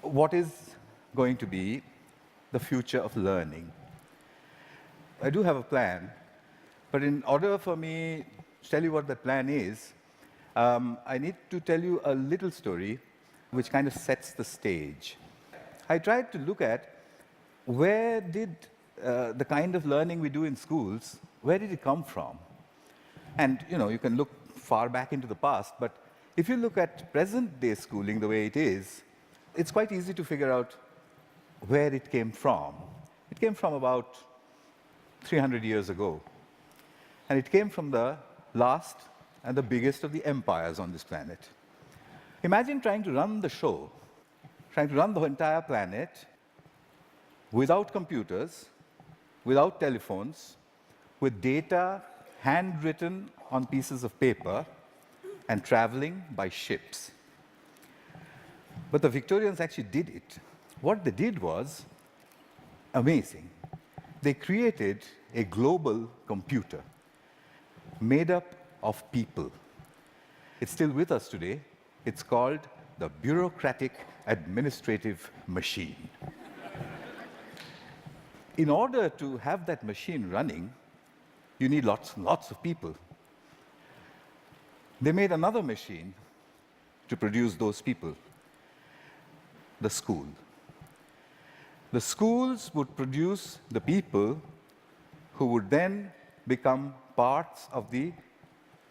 what is going to be the future of learning. I do have a plan, but in order for me to tell you what that plan is, I need to tell you a little story which kind of sets the stage. I tried to look at where did the kind of learning we do in schools, where did it come from? And you can look far back into the past, but if you look at present-day schooling the way it is, it's quite easy to figure out where it came from. It came from about 300 years ago. And it came from the last and the biggest of the empires on this planet. Imagine trying to run the show, trying to run the entire planet without computers, without telephones, with data handwritten on pieces of paper and traveling by ships. But the Victorians actually did it. What they did was amazing. They created a global computer made up of people. It's still with us today. It's called the bureaucratic administrative machine. In order to have that machine running, you need lots and lots of people. They made another machine to produce those people, the school. The schools would produce the people who would then become parts of the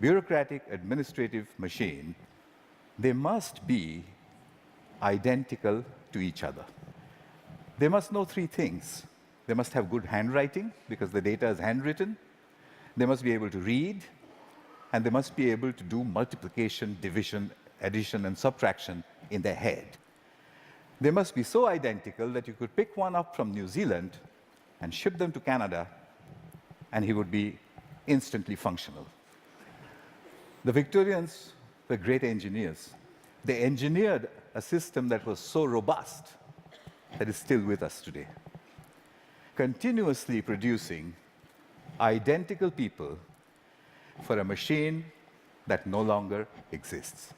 bureaucratic administrative machine. They must be identical to each other. They must know three things. They must have good handwriting, because the data is handwritten. They must be able to read, and they must be able to do multiplication, division, addition, and subtraction in their head. They must be so identical that you could pick one up from New Zealand and ship them to Canada, and he would be instantly functional. The Victorians were great engineers. They engineered a system that was so robust that is still with us today, continuously producing identical people for a machine that no longer exists.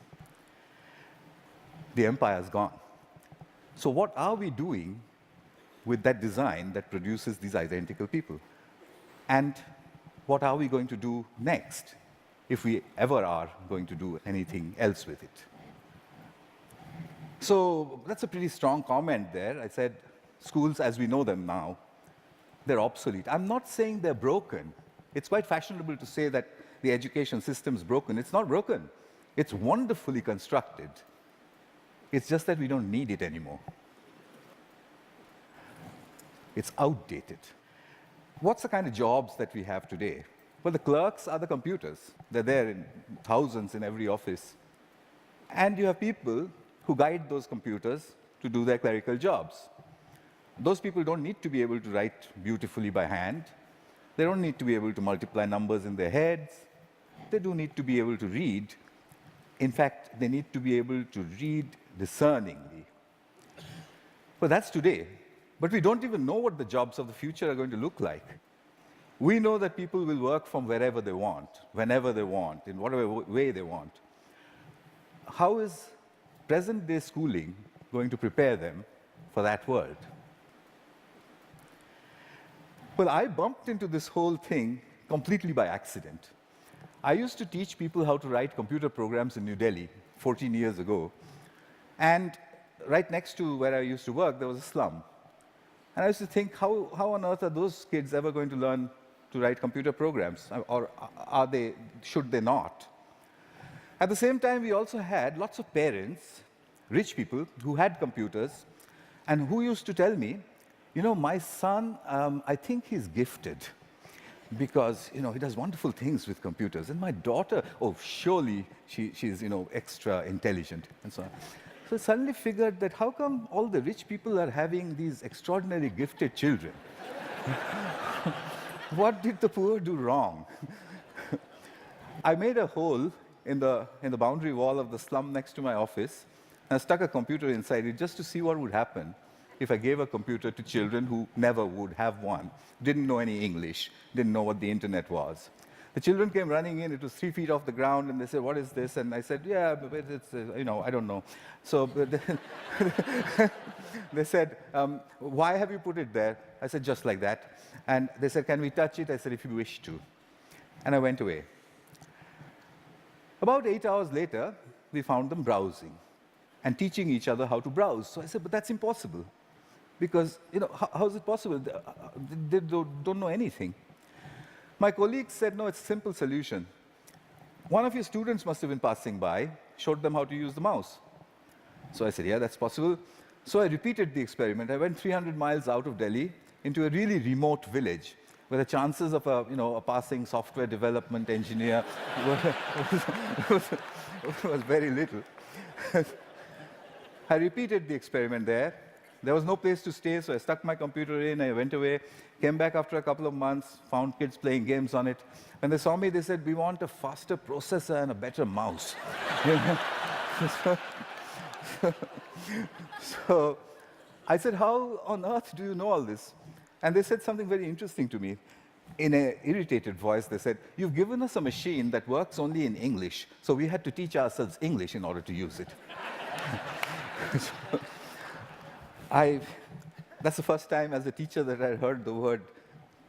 The empire's gone. So what are we doing with that design that produces these identical people? And what are we going to do next, if we ever are going to do anything else with it? So that's a pretty strong comment there. I said schools as we know them now, they're obsolete. I'm not saying they're broken. It's quite fashionable to say that the education system's broken. It's not broken. It's wonderfully constructed. It's just that we don't need it anymore. It's outdated. What's the kind of jobs that we have today? Well, the clerks are the computers. They're there in thousands in every office. And you have people who guide those computers to do their clerical jobs. Those people don't need to be able to write beautifully by hand. They don't need to be able to multiply numbers in their heads. They do need to be able to read. In fact, they need to be able to read discerningly. But that's today. But we don't even know what the jobs of the future are going to look like. We know that people will work from wherever they want, whenever they want, in whatever way they want. How is present-day schooling going to prepare them for that world? Well, I bumped into this whole thing completely by accident. I used to teach people how to write computer programs in New Delhi 14 years ago. And right next to where I used to work, there was a slum. And I used to think, how on earth are those kids ever going to learn to write computer programs? Or should they not? At the same time, we also had lots of parents, rich people, who had computers, and who used to tell me, my son, I think he's gifted, because he does wonderful things with computers. And my daughter, oh, surely she's extra intelligent, and so on. So I suddenly figured that how come all the rich people are having these extraordinarily gifted children? What did the poor do wrong? I made a hole in the boundary wall of the slum next to my office, and I stuck a computer inside it just to see what would happen if I gave a computer to children who never would have one, didn't know any English, didn't know what the internet was. The children came running in. It was 3 feet off the ground, and they said, "What is this?" And I said, "Yeah, but it's, I don't know." So but they said, "Why have you put it there?" I said, "Just like that." And they said, "Can we touch it?" I said, "If you wish to." And I went away. About 8 hours later, we found them browsing and teaching each other how to browse. So I said, "But that's impossible. Because, how is it possible? They don't know anything." My colleagues said, "No, it's a simple solution. One of your students must have been passing by, showed them how to use the mouse." So I said, "Yeah, that's possible." So I repeated the experiment. I went 300 miles out of Delhi into a really remote village where the chances of a passing software development engineer was very little. I repeated the experiment there. There was no place to stay, so I stuck my computer in, I went away, came back after a couple of months, found kids playing games on it. When they saw me, they said, "We want a faster processor and a better mouse." So I said, "How on earth do you know all this?" And they said something very interesting to me. In an irritated voice, they said, "You've given us a machine that works only in English, so we had to teach ourselves English in order to use it." That's the first time as a teacher that I heard the word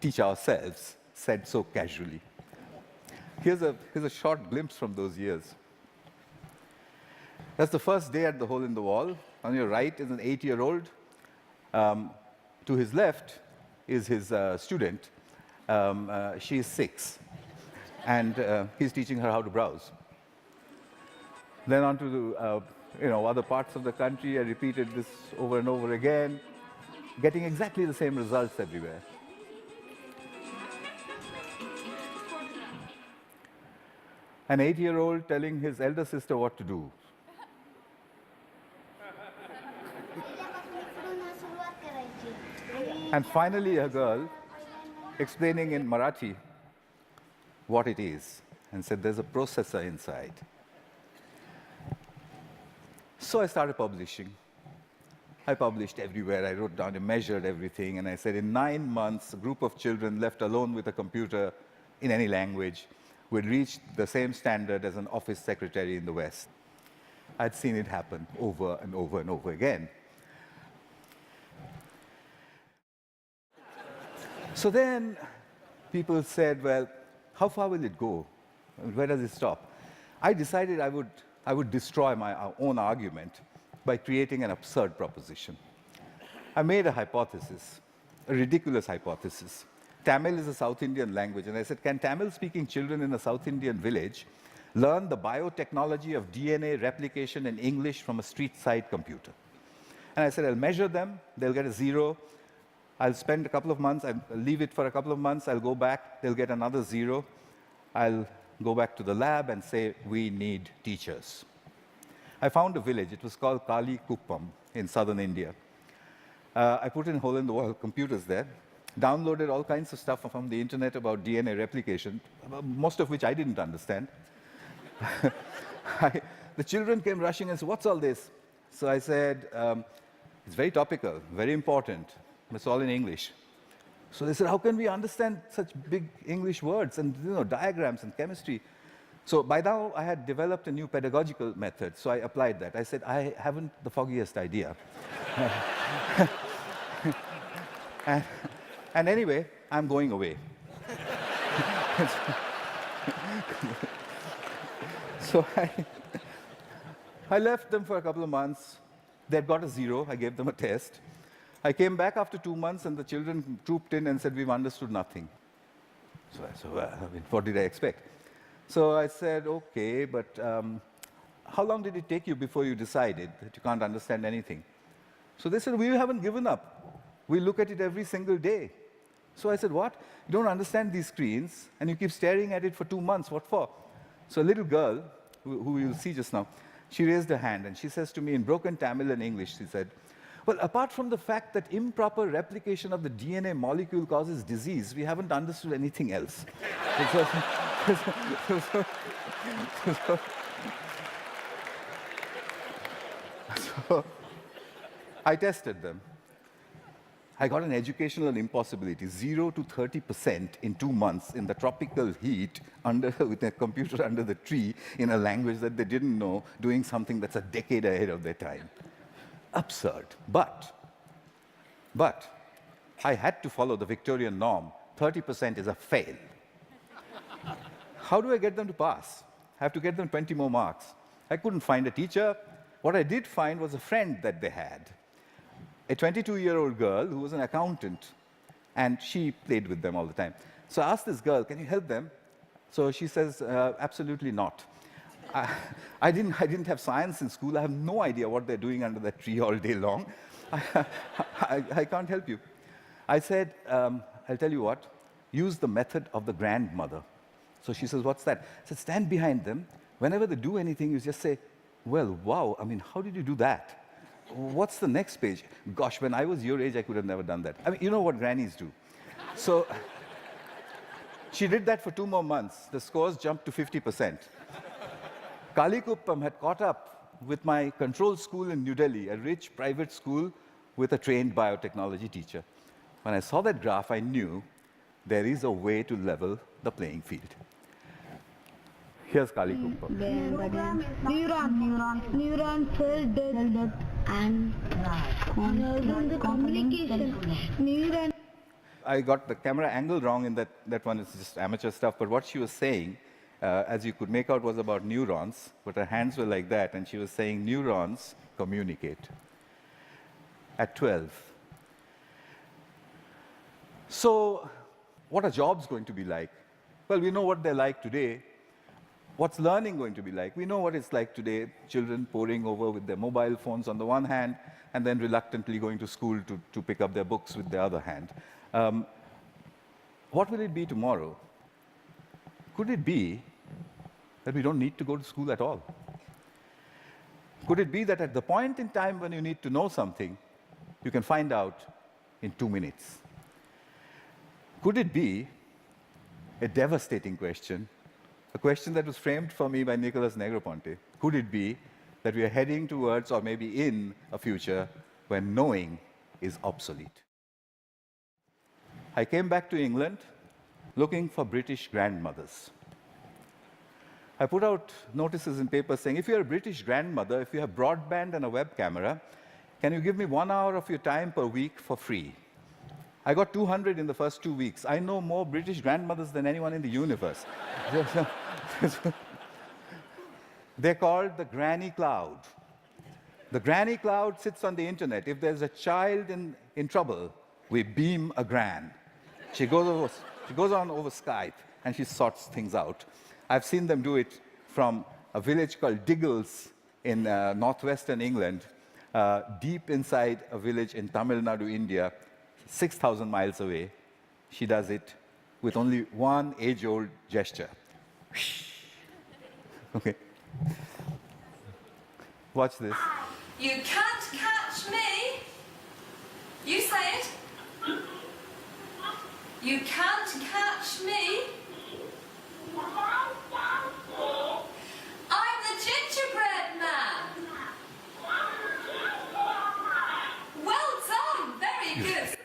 "teach ourselves" said so casually. Here's a short glimpse from those years. That's the first day at the Hole in the Wall. On your right is an 8-year-old. To his left is his student. She is 6, and he's teaching her how to browse. Then on to the other parts of the country. I repeated this over and over again, getting exactly the same results everywhere. An 8-year-old telling his elder sister what to do. And finally, a girl explaining in Marathi what it is and said, "There's a processor inside." So I started publishing. I published everywhere. I wrote down and measured everything, and I said, in 9 months, a group of children left alone with a computer in any language would reach the same standard as an office secretary in the West. I'd seen it happen over and over and over again. So then people said, "Well, how far will it go? Where does it stop?" I decided I would destroy my own argument by creating an absurd proposition. I made a hypothesis, a ridiculous hypothesis. Tamil is a South Indian language, and I said, "Can Tamil-speaking children in a South Indian village learn the biotechnology of DNA replication in English from a street-side computer?" And I said, "I'll measure them, they'll get a 0. I'll spend a couple of months, I'll leave it for a couple of months, I'll go back, they'll get another 0. I'll go back to the lab and say, we need teachers." I found a village. It was called Kali Kuppam in southern India. I put in hole-in-the-wall computers there, downloaded all kinds of stuff from the internet about DNA replication, most of which I didn't understand. The children came rushing and said, "What's all this?" So I said, "It's very topical, very important. It's all in English." So they said, "How can we understand such big English words and diagrams and chemistry?" So by now, I had developed a new pedagogical method, so I applied that. I said, "I haven't the foggiest idea." and anyway, I'm going away. So I left them for a couple of months. They'd got a 0. I gave them a test. I came back after 2 months, and the children trooped in and said, "We've understood nothing." So I said, "Well, what did I expect?" So I said, "Okay, but how long did it take you before you decided that you can't understand anything?" So they said, "We haven't given up. We look at it every single day." So I said, "What? You don't understand these screens, and you keep staring at it for 2 months. What for?" So a little girl, who you'll see just now, she raised her hand, and she says to me in broken Tamil and English, she said, "Well, apart from the fact that improper replication of the DNA molecule causes disease, we haven't understood anything else." So I tested them. I got an educational impossibility, 0 to 30% in 2 months in the tropical heat with a computer under the tree in a language that they didn't know, doing something that's a decade ahead of their time. Absurd. But I had to follow the Victorian norm. 30% is a fail. How do I get them to pass? I have to get them 20 more marks. I couldn't find a teacher. What I did find was a friend that they had, a 22-year-old girl who was an accountant, and she played with them all the time. So I asked this girl, can you help them? So she says, absolutely not. I didn't have science in school. I have no idea what they're doing under that tree all day long. I can't help you. I said, I'll tell you what, use the method of the grandmother. So she says, what's that? I said, stand behind them. Whenever they do anything, you just say, well, wow, I mean, how did you do that? What's the next page? Gosh, when I was your age, I could have never done that. I mean, you know what grannies do. So she did that for 2 more months. The scores jumped to 50%. Kalikuppam had caught up with my control school in New Delhi, a rich private school with a trained biotechnology teacher. When I saw that graph, I knew there is a way to level the playing field. Here's Kalikuppam. Neuron cell death and communication. I got the camera angle wrong in that one is just amateur stuff, but what she was saying, as you could make out, was about neurons, but her hands were like that, and she was saying neurons communicate at 12. So what are jobs going to be like? Well, we know what they're like today. What's learning going to be like? We know what it's like today, children poring over with their mobile phones on the one hand, and then reluctantly going to school to pick up their books with the other hand. What will it be tomorrow? Could it be that we don't need to go to school at all? Could it be that at the point in time when you need to know something, you can find out in 2 minutes? Could it be a devastating question, a question that was framed for me by Nicholas Negroponte? Could it be that we are heading towards, or maybe in, a future when knowing is obsolete? I came back to England looking for British grandmothers. I put out notices in papers saying, if you're a British grandmother, if you have broadband and a web camera, can you give me 1 hour of your time per week for free? I got 200 in the first 2 weeks. I know more British grandmothers than anyone in the universe. They're called the granny cloud. The granny cloud sits on the internet. If there's a child in trouble, we beam a gran. She goes on over Skype, and she sorts things out. I've seen them do it from a village called Diggles in northwestern England, deep inside a village in Tamil Nadu, India, 6,000 miles away. She does it with only one age-old gesture. Okay. Watch this. You can't catch me. You say it. You can't catch me. I'm the gingerbread man. Well done. Very good.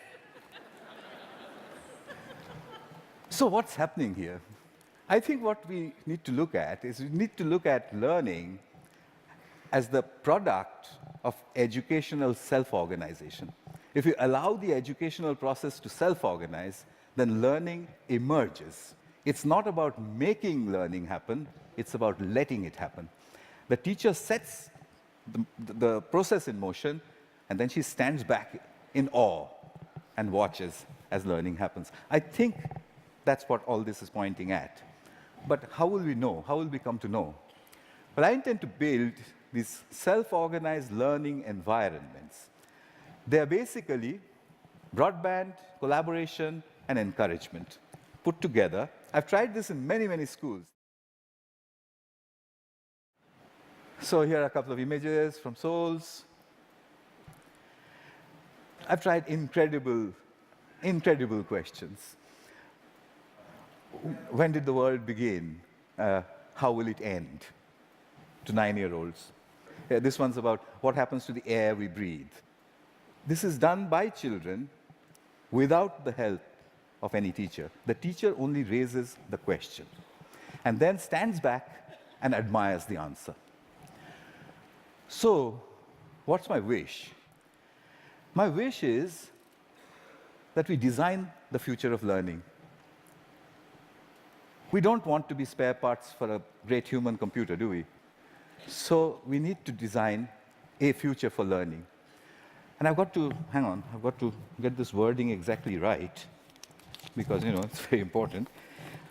So what's happening here? I think what we need to look at is we need to look at learning as the product of educational self-organization. If you allow the educational process to self-organize, then learning emerges. It's not about making learning happen, it's about letting it happen. The teacher sets the process in motion, and then she stands back in awe and watches as learning happens. I think that's what all this is pointing at. But how will we know? How will we come to know? Well, I intend to build these self-organized learning environments. They are basically broadband, collaboration, and encouragement put together. I've tried this in many, many schools. So here are a couple of images from Souls. I've tried incredible questions. When did the world begin? How will it end? To 9-year-olds. This one's about what happens to the air we breathe. This is done by children without the help of any teacher. The teacher only raises the question and then stands back and admires the answer. So, what's my wish? My wish is that we design the future of learning. We don't want to be spare parts for a great human computer, do we? So we need to design a future for learning. And I've got to get this wording exactly right, because, it's very important.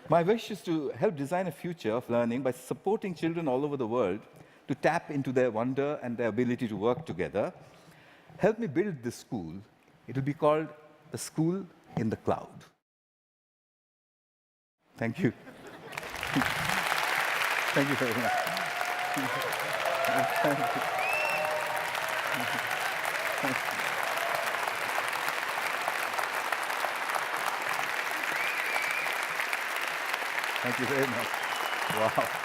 My wish is to help design a future of learning by supporting children all over the world to tap into their wonder and their ability to work together. Help me build this school. It will be called the School in the Cloud. Thank you. Thank you very much. Thank you very much. Wow.